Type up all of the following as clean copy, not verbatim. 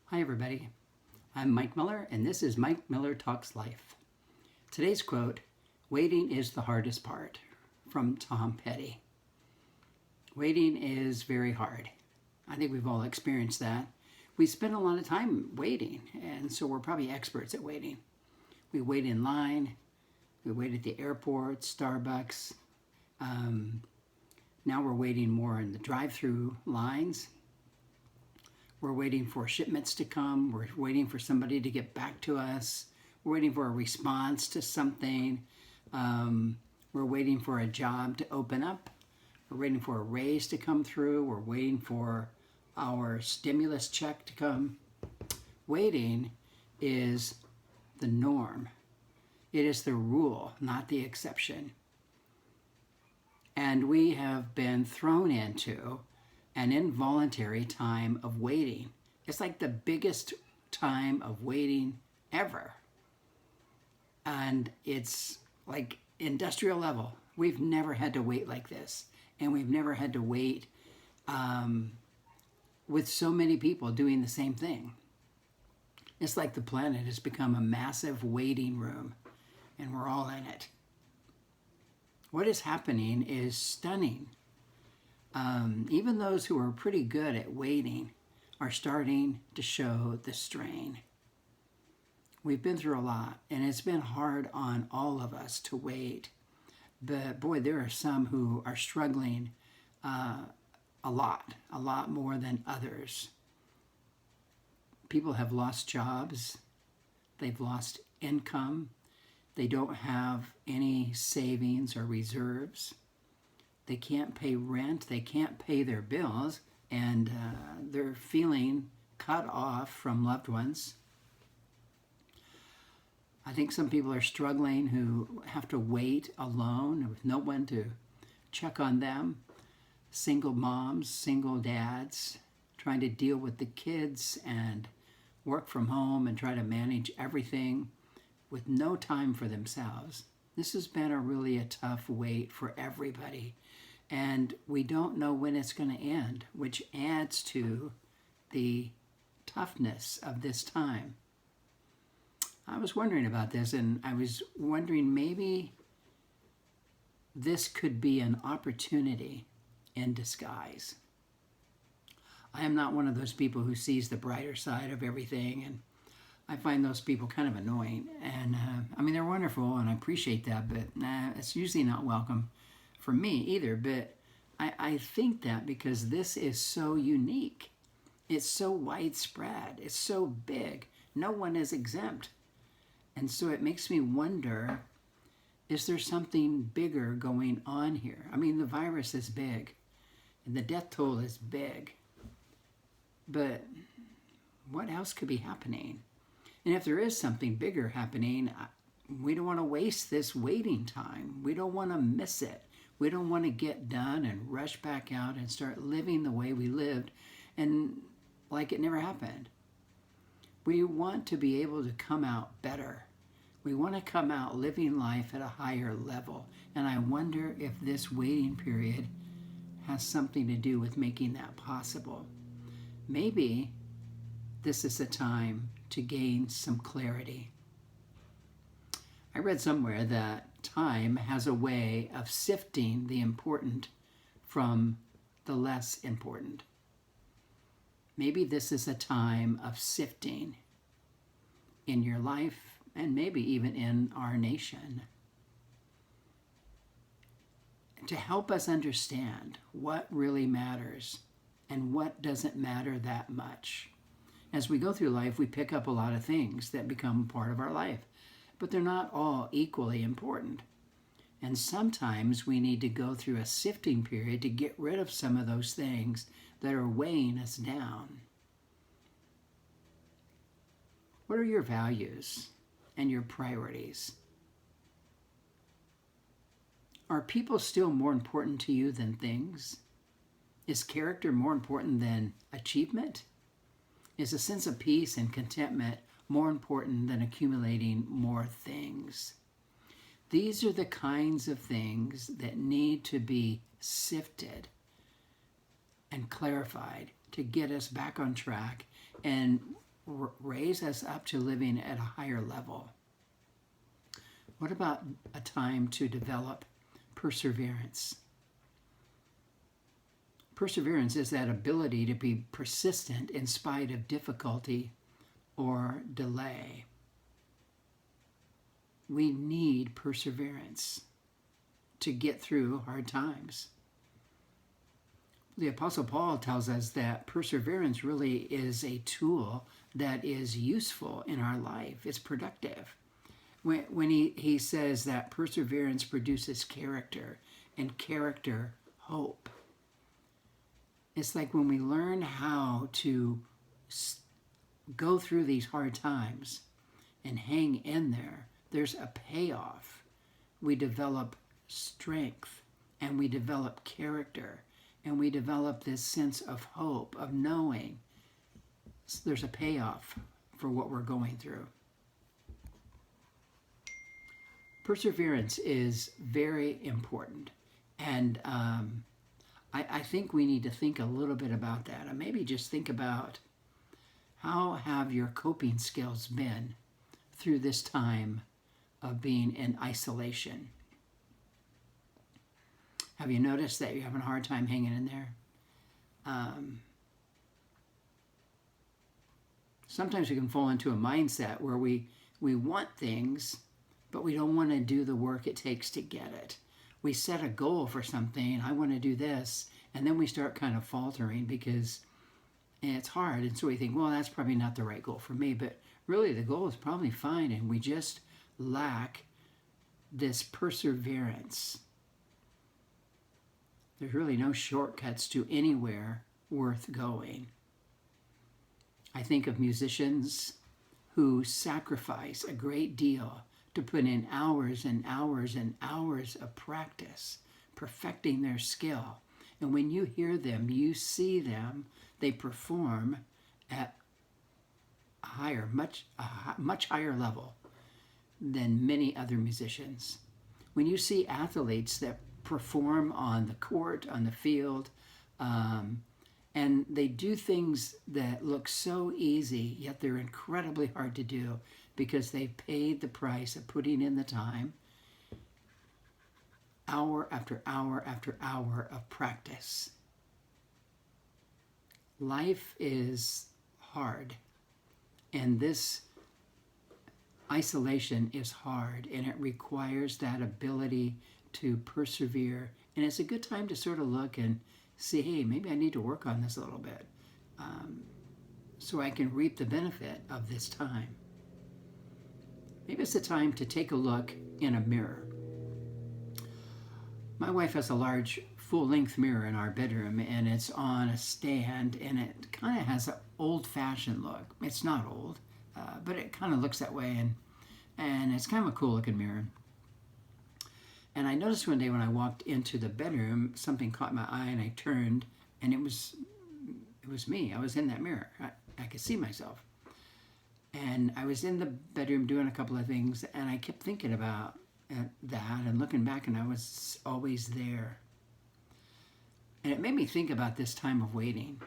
Hi, everybody. I'm Mike Miller, and this is Mike Miller Talks Life. Today's quote: "Waiting is the hardest part," from Tom Petty. Waiting is very hard. I think we've all experienced that. We spend a lot of time waiting, and so we're probably experts at waiting. We wait in line, we wait at the airport, Starbucks. Now we're waiting more in the drive-through lines. We're waiting for shipments to come. We're waiting for somebody to get back to us. We're waiting for a response to something. We're waiting for a job to open up. We're waiting for a raise to come through. We're waiting for our stimulus check to come. Waiting is the norm. It is the rule, not the exception. And we have been thrown into an involuntary time of waiting. It's like the biggest time of waiting ever. And it's like industrial level. We've never had to wait like this. And we've never had to wait with so many people doing the same thing. It's like the planet has become a massive waiting room, and we're all in it. What is happening is stunning. Even those who are pretty good at waiting are starting to show the strain. We've been through a lot, and it's been hard on all of us to wait. But boy, there are some who are struggling a lot more than others. People have lost jobs, they've lost income, they don't have any savings or reserves. They can't pay rent, they can't pay their bills, and they're feeling cut off from loved ones. I think some people are struggling who have to wait alone with no one to check on them. Single moms, single dads, trying to deal with the kids and work from home and try to manage everything with no time for themselves. This has been a tough wait for everybody. And we don't know when it's going to end, which adds to the toughness of this time. I was wondering about this, and I was wondering maybe this could be an opportunity in disguise. I am not one of those people who sees the brighter side of everything, and I find those people kind of annoying. And I mean, they're wonderful, and I appreciate that, but it's usually not welcome for me either. But I think that because this is so unique, it's so widespread, it's so big, no one is exempt. And so it makes me wonder, is there something bigger going on here? I mean, the virus is big, and the death toll is big, but what else could be happening? And if there is something bigger happening, we don't want to waste this waiting time. We don't want to miss it. We don't want to get done and rush back out and start living the way we lived and like it never happened. We want to be able to come out better. We want to come out living life at a higher level. And I wonder if this waiting period has something to do with making that possible. Maybe this is a time to gain some clarity. I read somewhere that time has a way of sifting the important from the less important. Maybe this is a time of sifting in your life and maybe even in our nation to help us understand what really matters and what doesn't matter that much. As we go through life, we pick up a lot of things that become part of our life, but they're not all equally important. And sometimes we need to go through a sifting period to get rid of some of those things that are weighing us down. What are your values and your priorities? Are people still more important to you than things? Is character more important than achievement? Is a sense of peace and contentment more important than accumulating more things? These are the kinds of things that need to be sifted and clarified to get us back on track and raise us up to living at a higher level? What about a time to develop perseverance? Perseverance is that ability to be persistent in spite of difficulty or delay. We need perseverance to get through hard times. The Apostle Paul tells us that perseverance really is a tool that is useful in our life. It's productive. When he says that perseverance produces character, and character, hope. It's like when we learn how to go through these hard times and hang in there, there's a payoff. We develop strength, and we develop character, and we develop this sense of hope, of knowing there's a payoff for what we're going through. Perseverance is very important, and I think we need to think a little bit about that, and maybe just think about how have your coping skills been through this time of being in isolation. Have you noticed that you're having a hard time hanging in there? Sometimes we can fall into a mindset where we want things, but we don't want to do the work it takes to get it. We set a goal for something, I want to do this, and then we start kind of faltering because it's hard, and so we think, well, that's probably not the right goal for me, but really the goal is probably fine, and we just lack this perseverance. There's really no shortcuts to anywhere worth going. I think of musicians who sacrifice a great deal to put in hours and hours and hours of practice, perfecting their skill. And when you hear them, you see them, they perform at a higher, much higher level than many other musicians. When you see athletes that perform on the court, on the field, and they do things that look so easy, yet they're incredibly hard to do because they've paid the price of putting in the time, hour after hour after hour of practice. Life is hard, and this isolation is hard, and it requires that ability to persevere. And it's a good time to sort of look and see, hey, maybe I need to work on this a little bit so I can reap the benefit of this time. Maybe it's a time to take a look in a mirror. My wife has a large full-length mirror in our bedroom, and it's on a stand, and it kind of has an old-fashioned look. It's not old, but it kind of looks that way, and it's kind of a cool-looking mirror. And I noticed one day when I walked into the bedroom, something caught my eye, and I turned, and it was me. I was in that mirror. I could see myself. And I was in the bedroom doing a couple of things, and I kept thinking about that and looking back, and I was always there. And it made me think about this time of waiting.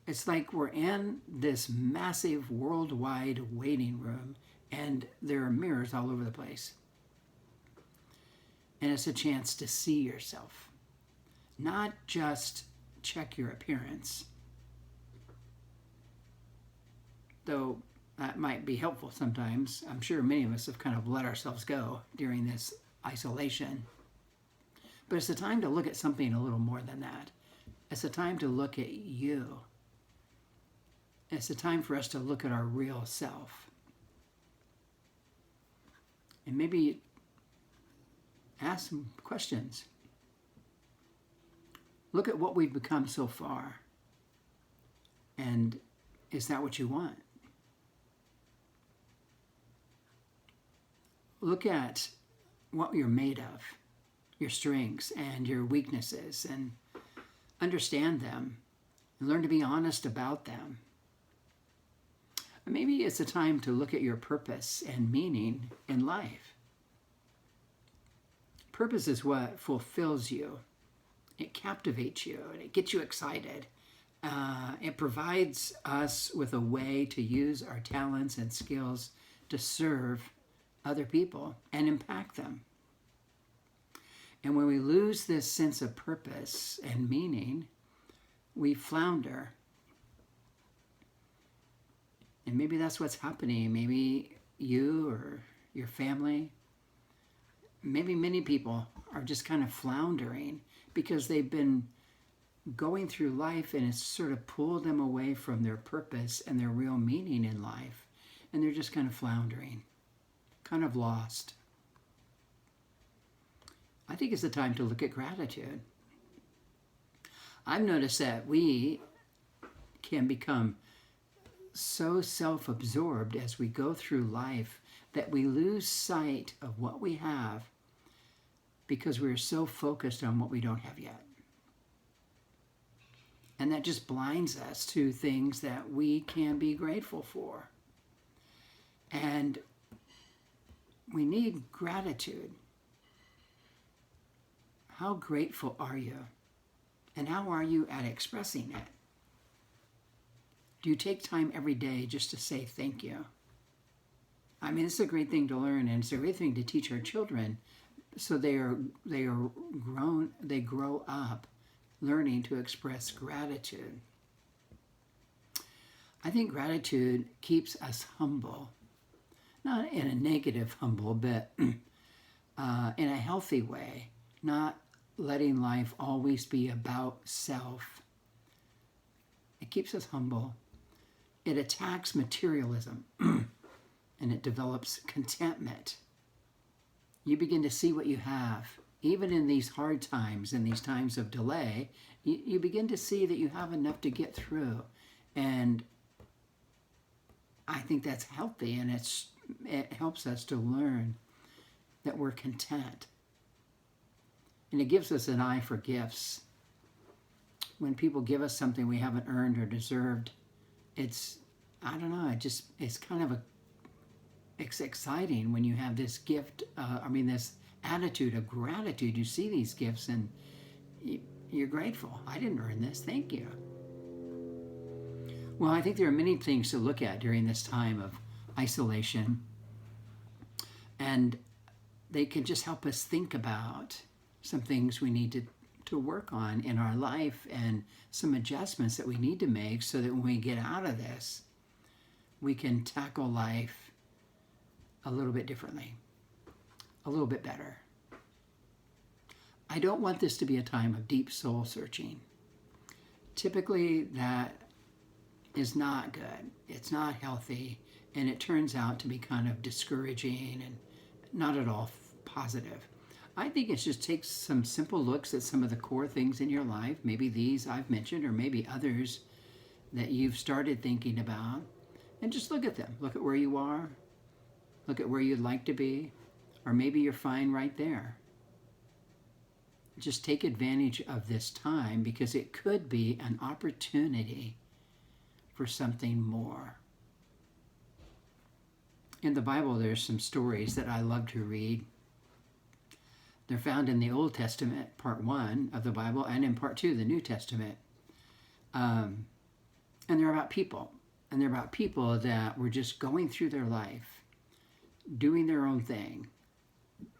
It's like we're in this massive worldwide waiting room, and there are mirrors all over the place. And it's a chance to see yourself, not just check your appearance, though that might be helpful sometimes. I'm sure many of us have kind of let ourselves go during this isolation. But it's a time to look at something a little more than that. It's a time to look at you. It's a time for us to look at our real self. And maybe ask some questions. Look at what we've become so far. And is that what you want? Look at what you're made of, your strengths and your weaknesses, and understand them and learn to be honest about them. Maybe it's a time to look at your purpose and meaning in life. Purpose is what fulfills you. It captivates you and it gets you excited. It provides us with a way to use our talents and skills to serve other people and impact them. And when we lose this sense of purpose and meaning, we flounder. And maybe that's what's happening. Maybe you or your family, maybe many people are just kind of floundering because they've been going through life and it's sort of pulled them away from their purpose and their real meaning in life. And they're just kind of floundering, kind of lost. I think it's the time to look at gratitude. I've noticed that we can become so self-absorbed as we go through life that we lose sight of what we have because we're so focused on what we don't have yet. And that just blinds us to things that we can be grateful for. And we need gratitude. How grateful are you? And how are you at expressing it? Do you take time every day just to say thank you? I mean, it's a great thing to learn, and it's a great thing to teach our children so they grow up learning to express gratitude. I think gratitude keeps us humble, not in a negative humble, but in a healthy way, not letting life always be about self. It keeps us humble. It attacks materialism and it develops contentment. You begin to see what you have. Even in these hard times, in these times of delay, you begin to see that you have enough to get through. And I think that's healthy, and it helps us to learn that we're content. And it gives us an eye for gifts. When people give us something we haven't earned or deserved, it's exciting when you have this gift, this attitude of gratitude. You see these gifts and you're grateful. I didn't earn this, thank you. Well, I think there are many things to look at during this time of isolation, and they can just help us think about some things we need to work on in our life and some adjustments that we need to make so that when we get out of this, we can tackle life a little bit differently, a little bit better. I don't want this to be a time of deep soul searching. Typically, that is not good. It's not healthy, and it turns out to be kind of discouraging and not at all positive. I think it just takes some simple looks at some of the core things in your life, maybe these I've mentioned, or maybe others that you've started thinking about, and just look at them. Look at where you are. Look at where you'd like to be, or maybe you're fine right there. Just take advantage of this time because it could be an opportunity for something more. In the Bible, there's some stories that I love to read. They're found in the Old Testament, part 1 of the Bible, and in part 2, the New Testament. And they're about people. And they're about people that were just going through their life, doing their own thing,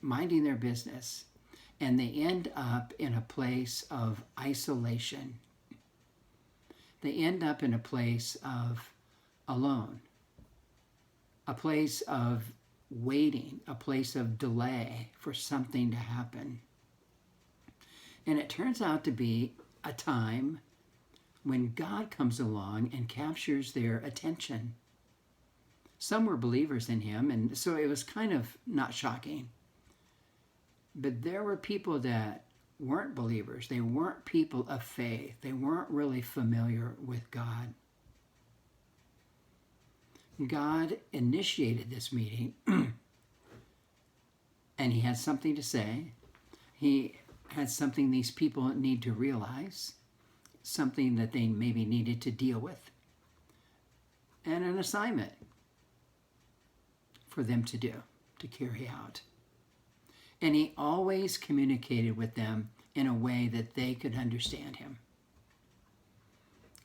minding their business. And they end up in a place of isolation. They end up in a place of alone, a place of waiting, a place of delay for something to happen. And it turns out to be a time when God comes along and captures their attention. Some were believers in him, and so it was kind of not shocking. But there were people that weren't believers. They weren't people of faith. They weren't really familiar with God. God initiated this meeting, and he had something to say. He had something these people need to realize, something that they maybe needed to deal with, and an assignment for them to do, to carry out. And he always communicated with them in a way that they could understand him.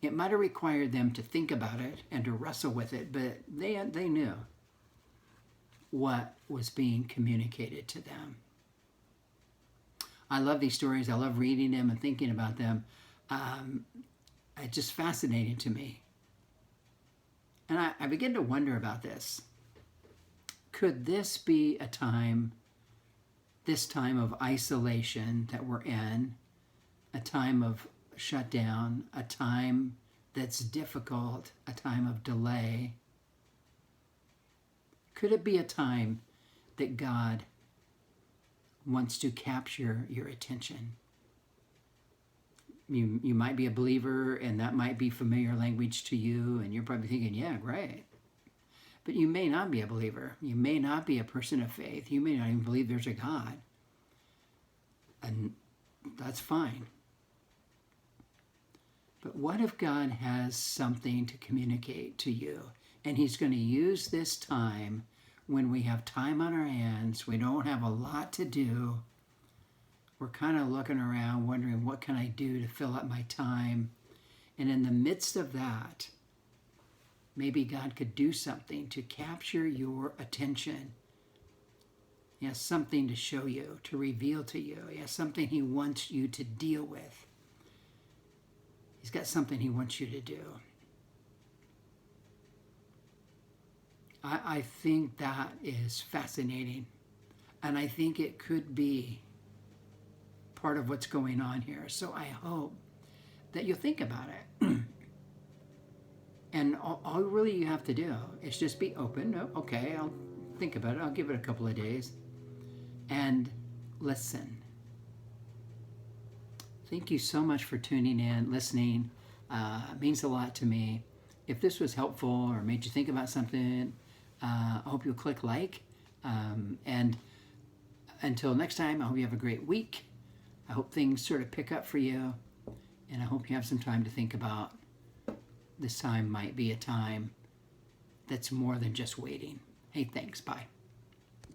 It might have required them to think about it and to wrestle with it, but they knew what was being communicated to them. I love these stories. I love reading them and thinking about them. It's just fascinating to me. And I begin to wonder about this. Could this be a time, this time of isolation that we're in, a time of shutdown, a time that's difficult, a time of delay? Could it be a time that God wants to capture your attention? You might be a believer, and that might be familiar language to you, and you're probably thinking, yeah, great. But you may not be a believer. You may not be a person of faith. You may not even believe there's a God. And that's fine. But what if God has something to communicate to you? And he's going to use this time when we have time on our hands, we don't have a lot to do, we're kind of looking around wondering, what can I do to fill up my time? And in the midst of that, maybe God could do something to capture your attention. He has something to show you, to reveal to you. He has something he wants you to deal with. He's got something he wants you to do. I think that is fascinating. And I think it could be part of what's going on here. So I hope that you'll think about it. And all really you have to do is just be open. Oh, okay, I'll think about it. I'll give it a couple of days. And listen. Thank you so much for tuning in, listening. It means a lot to me. If this was helpful or made you think about something, I hope you'll click like. And until next time, I hope you have a great week. I hope things sort of pick up for you. And I hope you have some time to think about this time might be a time that's more than just waiting. Hey, thanks. Bye.